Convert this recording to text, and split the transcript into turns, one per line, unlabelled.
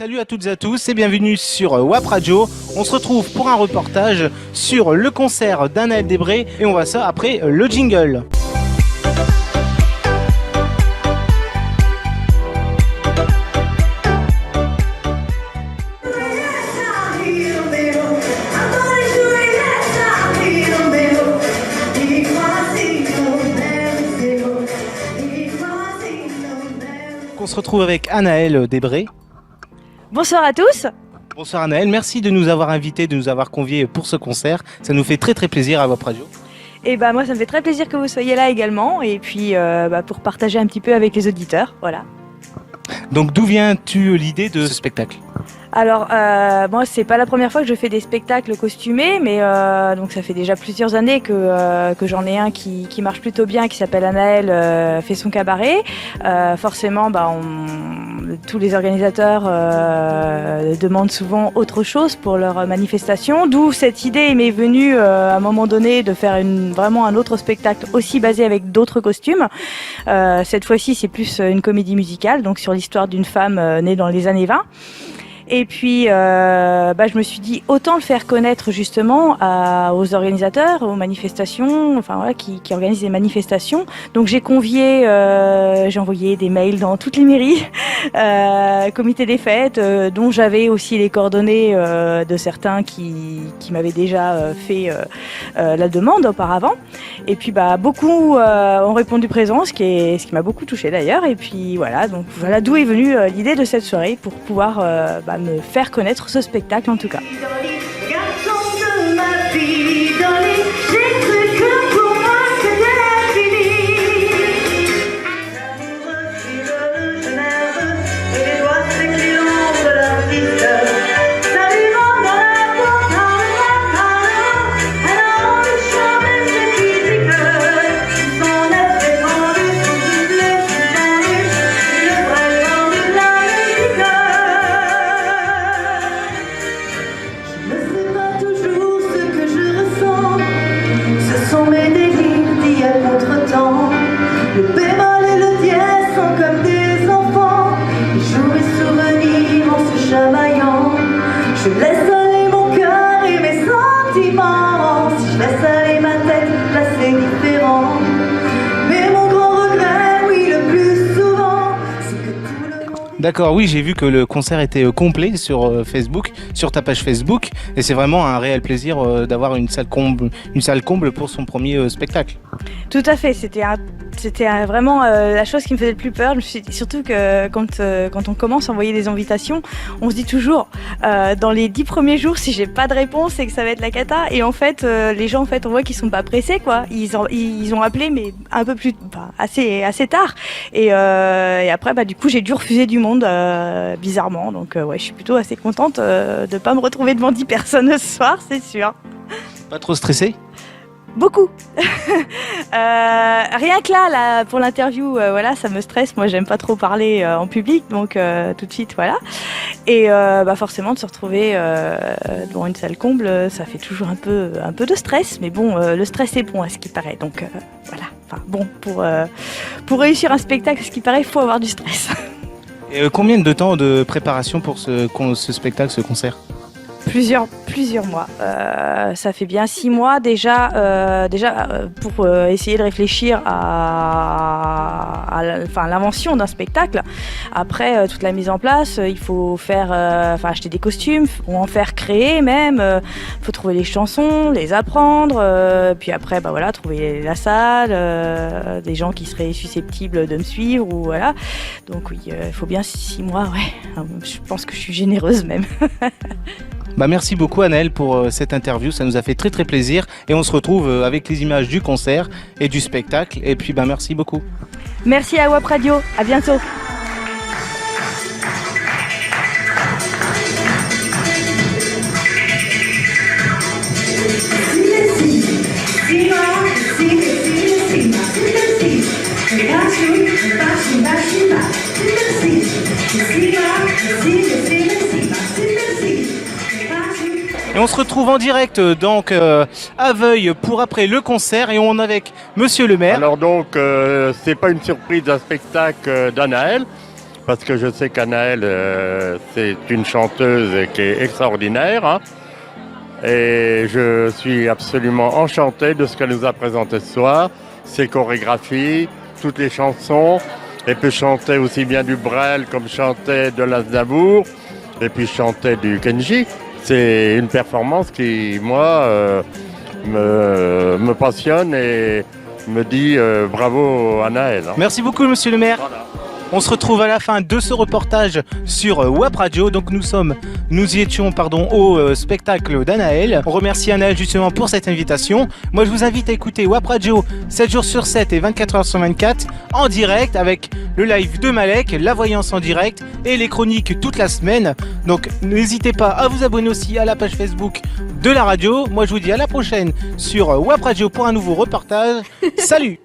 Salut à toutes et à tous et bienvenue sur WAP Radio. On se retrouve pour un reportage sur le concert d'Anaël Desbré et on voit ça après le jingle. On se retrouve avec Anaël Desbré.
Bonsoir à tous.
Bonsoir Anaël, merci de nous avoir invités, de nous avoir conviés pour ce concert. Ça nous fait très plaisir à WAP Radio.
Et bah moi ça me fait très plaisir que vous soyez là également et puis pour partager un petit peu avec les auditeurs, voilà.
Donc d'où vient-tu l'idée de ce spectacle ?
Alors moi c'est pas la première fois que je fais des spectacles costumés, mais donc ça fait déjà plusieurs années que j'en ai un qui marche plutôt bien, qui s'appelle Anaël fait son cabaret. Forcément tous les organisateurs demandent souvent autre chose pour leur manifestation, d'où cette idée m'est venue à un moment donné de faire vraiment un autre spectacle aussi basé avec d'autres costumes. Cette fois-ci c'est plus une comédie musicale, donc sur l'histoire d'une femme née dans les années 20. Et puis, je me suis dit autant le faire connaître justement aux organisateurs, aux manifestations, enfin voilà, qui organisent des manifestations. Donc j'ai convié, j'ai envoyé des mails dans toutes les mairies, comité des fêtes, dont j'avais aussi les coordonnées de certains qui m'avaient déjà fait la demande auparavant. Et puis beaucoup ont répondu présent, ce qui m'a beaucoup touchée d'ailleurs. Et puis voilà, donc voilà d'où est venue l'idée de cette soirée pour pouvoir me faire connaître ce spectacle en tout cas.
Je laisse aller mon cœur et mes sentiments. Si je laisse aller ma tête, là c'est différent. Mais mon grand regret, oui, le plus souvent, c'est que tout le monde...
D'accord, oui, j'ai vu que le concert était complet sur Facebook, sur ta page Facebook, et c'est vraiment un réel plaisir d'avoir une salle comble pour son premier spectacle.
Tout à fait, c'était vraiment la chose qui me faisait le plus peur. Surtout que quand on commence à envoyer des invitations, on se dit toujours dans les 10 premiers jours, si j'ai pas de réponse, c'est que ça va être la cata. Et en fait, les gens, on voit qu'ils sont pas pressés, quoi. Ils ont appelé, mais un peu plus, assez tard. Et après, du coup, j'ai dû refuser du monde bizarrement. Donc je suis plutôt assez contente de pas me retrouver devant 10 personnes ce soir, c'est sûr.
Pas trop stressé ?
Beaucoup. Rien que là pour l'interview, ça me stresse. Moi, j'aime pas trop parler en public, donc tout de suite, voilà. Et forcément, de se retrouver devant une salle comble, ça fait toujours un peu de stress. Mais bon, le stress est bon à ce qui paraît. Donc voilà. Enfin bon, pour réussir un spectacle, à ce qui paraît, il faut avoir du stress.
Et combien de temps de préparation pour ce spectacle, ce concert ?
Plusieurs mois. Ça fait bien 6 mois déjà pour essayer de réfléchir à l'invention d'un spectacle. Après toute la mise en place, il faut acheter des costumes, ou en faire créer même. Faut trouver les chansons, les apprendre. Puis après, trouver la salle, des gens qui seraient susceptibles de me suivre ou voilà. Donc oui, il faut bien 6 mois. Ouais. Je pense que je suis généreuse même.
Merci beaucoup Anaël pour cette interview, ça nous a fait très plaisir et on se retrouve avec les images du concert et du spectacle et puis merci beaucoup.
Merci à WAP Radio, à bientôt.
Et on se retrouve en direct donc à Veuille pour après le concert et on est avec Monsieur le maire.
Alors donc c'est pas une surprise d'un spectacle d'Anaël. parce que je sais qu'Anaëlle, c'est une chanteuse qui est extraordinaire. Hein. Et je suis absolument enchanté de ce qu'elle nous a présenté ce soir, ses chorégraphies, toutes les chansons. Et puis chanter aussi bien du Brel comme chanter de l'Aznavour, et puis chanter du Kenji. C'est une performance qui, moi, me passionne et me dit bravo Anaëlle. Hein.
Merci beaucoup, monsieur le maire.
Voilà.
On se retrouve à la fin de ce reportage sur WAP Radio. Donc nous y étions au spectacle d'Anaëlle. On remercie Anaëlle justement pour cette invitation. Moi je vous invite à écouter WAP Radio 7 jours sur 7 et 24 heures sur 24 en direct avec le live de Malek, la voyance en direct et les chroniques toute la semaine. Donc n'hésitez pas à vous abonner aussi à la page Facebook de la radio. Moi je vous dis à la prochaine sur WAP Radio pour un nouveau reportage. Salut!